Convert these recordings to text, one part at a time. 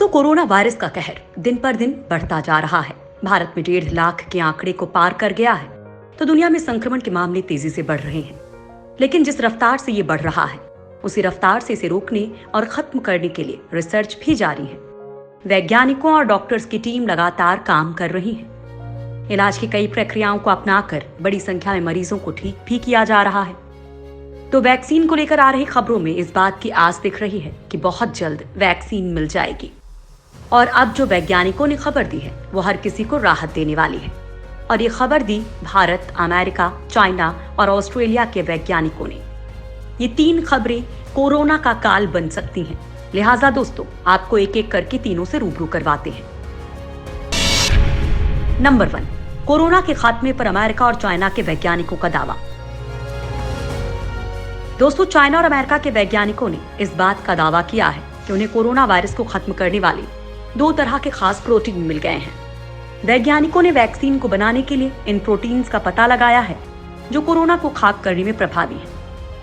दोस्तों, corona virus का कहर दिन पर दिन बढ़ता जा रहा है। भारत में 1.5 लाख के आंकड़े को पार कर गया है, तो दुनिया में संक्रमण के मामले तेजी से बढ़ रहे हैं। लेकिन जिस रफ्तार से ये बढ़ रहा है, उसी रफ्तार से इसे रोकने और खत्म करने के लिए रिसर्च भी जारी है। वैज्ञानिकों और डॉक्टर्स की टीम लगातार काम कर रही है। इलाज की कई प्रक्रियाओं को अपनाकर बड़ी संख्या में मरीजों को ठीक भी किया जा रहा है। तो वैक्सीन को लेकर आ रही खबरों में इस बात की आस दिख रही है कि बहुत जल्द वैक्सीन मिल जाएगी। और अब जो वैज्ञानिकों ने खबर दी है, वो हर किसी को राहत देने वाली है। और ये खबर दी भारत, अमेरिका, चाइना और ऑस्ट्रेलिया के वैज्ञानिकों ने। ये 3 खबरें कोरोना का काल बन सकती हैं। लिहाजा दोस्तों, आपको एक एक करके तीनों से रूबरू करवाते हैं। नंबर 1, कोरोना के खात्मे पर अमेरिका और चाइना के वैज्ञानिकों का दावा। दोस्तों, चाइना और अमेरिका के वैज्ञानिकों ने इस बात का दावा किया है कि उन्हें कोरोना वायरस को खत्म करने वाले 2 तरह के खास प्रोटीन मिल गए हैं। वैज्ञानिकों ने वैक्सीन को बनाने के लिए इन प्रोटीन्स का पता लगाया है, जो कोरोना को खाक करने में प्रभावी है।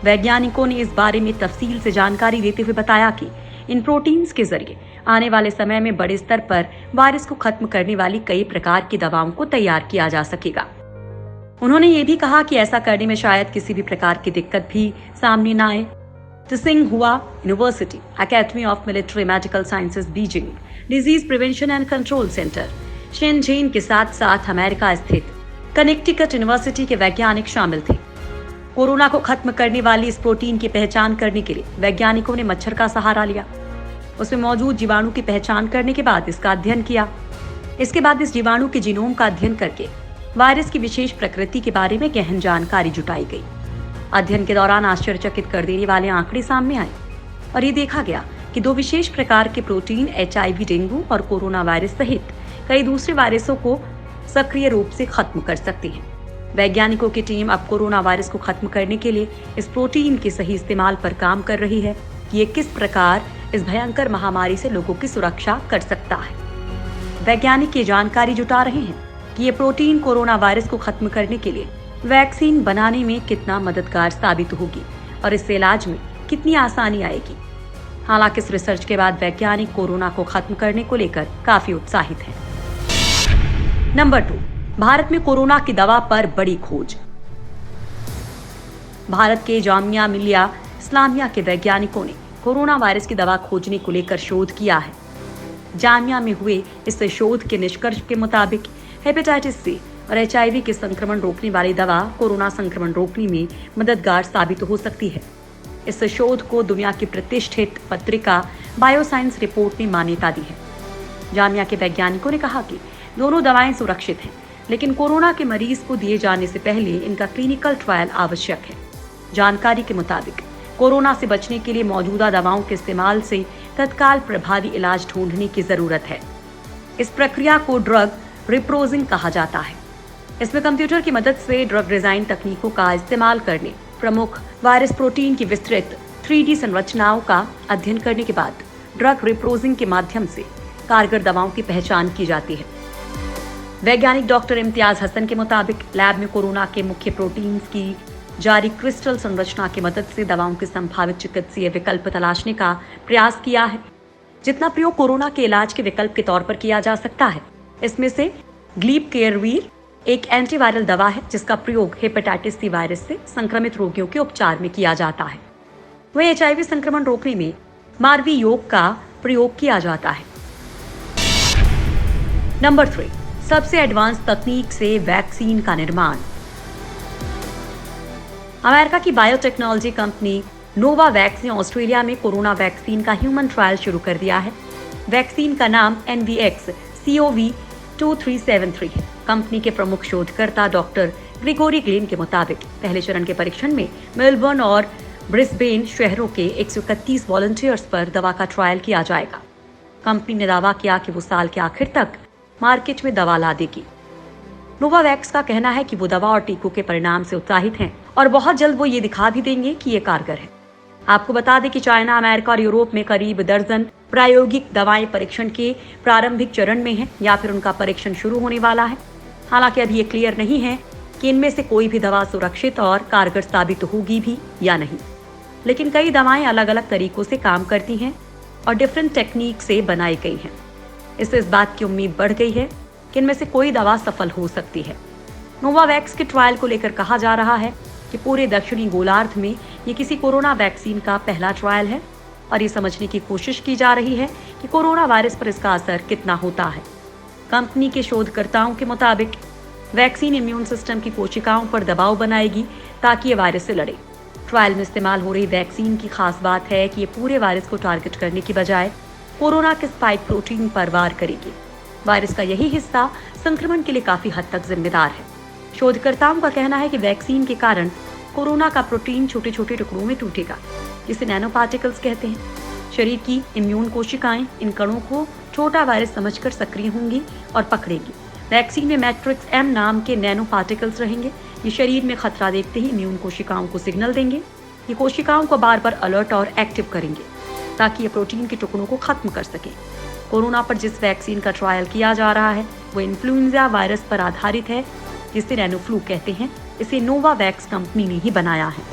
वैज्ञानिकों ने इस बारे में तफसील से जानकारी देते हुए बताया कि इन प्रोटीन्स के जरिए आने वाले समय में बड़े स्तर पर वायरस को खत्म करने वाली कई प्रकार की दवाओं को तैयार किया जा सकेगा। उन्होंने ये भी कहा कि ऐसा करने में शायद किसी भी प्रकार की दिक्कत भी सामने न आए। Tsinghua University, Academy of Military Medical Sciences Beijing, disease prevention and control centre Shenzhen के साथ साथ अमेरिका स्थित कनेक्टिकट यूनिवर्सिटी के वैज्ञानिक शामिल थे। कोरोना को खत्म करने वाली इस प्रोटीन की पहचान करने के लिए वैज्ञानिकों ने मच्छर का सहारा लिया। उसमें मौजूद जीवाणु की पहचान करने के बाद इसका अध्ययन किया। इसके बाद इस जीवाणु के जीनोम का अध्ययन करके वायरस की विशेष प्रकृति के बारे में गहन जानकारी जुटाई गई। अध्ययन के दौरान आश्चर्यचकित कर देने वाले आंकड़े सामने आए और ये देखा गया कि 2 विशेष प्रकार के प्रोटीन HIV, डेंगू और कोरोना वायरस सहित कई दूसरे वायरसों को सक्रिय रूप से खत्म कर सकते हैं। वैज्ञानिकों की टीम अब कोरोना वायरस को खत्म करने के लिए इस प्रोटीन के सही इस्तेमाल पर काम कर रही है कि ये किस प्रकार इस भयंकर महामारी से लोगों की सुरक्षा कर सकता है। वैज्ञानिक ये जानकारी जुटा रहे हैं कि ये प्रोटीन कोरोना वायरस को खत्म करने के लिए वैक्सीन बनाने में कितना मददगार साबित होगी और इससे इलाज में कितनी आसानी आएगी। हालांकि इस रिसर्च के बाद वैज्ञानिक कोरोना को खत्म करने को लेकर काफी उत्साहित हैं। नंबर 2, भारत में कोरोना की दवा पर बड़ी खोज। भारत के जामिया मिलिया इस्लामिया के वैज्ञानिकों ने कोरोना वायरस की दवा खोजने को लेकर शोध किया है। जामिया में हुए इस शोध के निष्कर्ष के मुताबिक हेपेटाइटिस सी और HIV के संक्रमण रोकने वाली दवा कोरोना संक्रमण रोकने में मददगार साबित हो सकती है। इस शोध को दुनिया की प्रतिष्ठित पत्रिका बायोसाइंस रिपोर्ट ने मान्यता दी है। जामिया के वैज्ञानिकों ने कहा कि दोनों दवाएं सुरक्षित हैं, लेकिन कोरोना के मरीज को दिए जाने से पहले इनका क्लिनिकल ट्रायल आवश्यक है। जानकारी के मुताबिक कोरोना से बचने के लिए मौजूदा दवाओं के इस्तेमाल से तत्काल प्रभावी इलाज ढूंढने की जरूरत है। इस प्रक्रिया को ड्रग रिप्रोजिंग कहा जाता है। इसमें कंप्यूटर की मदद से ड्रग डिजाइन तकनीकों का इस्तेमाल करने, प्रमुख वायरस प्रोटीन की विस्तृत 3D संरचनाओं का अध्ययन करने के बाद ड्रग रिप्रोजिंग के माध्यम से कारगर दवाओं की पहचान की जाती है। वैज्ञानिक डॉक्टर इम्तियाज हसन के मुताबिक लैब में कोरोना के मुख्य प्रोटीन्स की जारी क्रिस्टल संरचना की मदद से दवाओं के संभावित चिकित्सीय विकल्प तलाशने का प्रयास किया है। जितना प्रयोग कोरोना के इलाज के विकल्प के तौर पर किया जा सकता है, इसमें से ग्लिपकेयरवीर एक एंटीवायरल दवा है जिसका प्रयोग हेपेटाइटिस सी वायरस से संक्रमित रोगियों के उपचार में किया जाता है। वहीं HIV संक्रमण रोकने में मार्वीयोग का प्रयोग किया जाता है। नंबर 3, सबसे एडवांस तकनीक से वैक्सीन का निर्माण। अमेरिका की बायोटेक्नोलॉजी कंपनी नोवावैक्स ने ऑस्ट्रेलिया में कोरोना वैक्सीन का ह्यूमन ट्रायल शुरू कर दिया है। वैक्सीन का नाम NVX-CoV2373 है। कंपनी के प्रमुख शोधकर्ता डॉक्टर ग्रिगोरी ग्लेन के मुताबिक पहले चरण के परीक्षण में मेलबर्न और ब्रिस्बेन शहरों के 131 वॉलंटियर्स पर दवा का ट्रायल किया जाएगा। कंपनी ने दावा किया कि वो साल के आखिर तक मार्केट में दवा ला देगी। नोवावैक्स का कहना है कि वो दवा और टीकों के परिणाम से उत्साहित हैं और बहुत जल्द वो ये दिखा भी देंगे कि ये कारगर है। आपको बता दें कि चाइना, अमेरिका और यूरोप में करीब दर्जन प्रायोगिक दवाएं परीक्षण के प्रारंभिक चरण में हैं या फिर उनका परीक्षण शुरू होने वाला है। हालांकि अभी ये क्लियर नहीं है कि इनमें से कोई भी दवा सुरक्षित और कारगर साबित होगी भी या नहीं। लेकिन कई दवाएं अलग अलग तरीकों से काम करती हैं और डिफरेंट टेक्निक से बनाई गई हैं। इससे इस बात की उम्मीद बढ़ गई है कि इनमें से कोई दवा सफल हो सकती है। नोवावैक्स के ट्रायल को लेकर कहा जा रहा है कि पूरे दक्षिणी गोलार्ध में ये किसी कोरोना वैक्सीन का पहला ट्रायल है और ये समझने की कोशिश की जा रही है कि कोरोना वायरस पर इसका असर कितना होता है। कंपनी के शोधकर्ताओं के मुताबिक वैक्सीन इम्यून सिस्टम की कोशिकाओं पर दबाव बनाएगी ताकि ये वायरस से लड़े। ट्रायल में इस्तेमाल हो रही वैक्सीन की खास बात है कि ये पूरे वायरस को टारगेट करने की बजाय कोरोना के स्पाइक प्रोटीन पर वार करेगी। वायरस का यही हिस्सा संक्रमण के लिए काफी हद तक जिम्मेदार है। शोधकर्ताओं का कहना है कि वैक्सीन के कारण कोरोना का प्रोटीन छोटे छोटे टुकड़ों में टूटेगा, जिसे नैनो पार्टिकल्स कहते हैं। शरीर की इम्यून कोशिकाएं इन कणों को छोटा वायरस समझकर सक्रिय होंगी और पकड़ेंगी। वैक्सीन में मैट्रिक्स एम नाम के नैनो पार्टिकल्स रहेंगे। ये शरीर में खतरा देखते ही इम्यून कोशिकाओं को सिग्नल देंगे। ये कोशिकाओं को बार बार अलर्ट और एक्टिव करेंगे ताकि ये प्रोटीन के टुकड़ों को खत्म कर सके। कोरोना पर जिस वैक्सीन का ट्रायल किया जा रहा है वो इन्फ्लुएंजा वायरस पर आधारित है, जिसे नैनो फ्लू कहते हैं। इसे नोवावैक्स कंपनी ने ही बनाया है।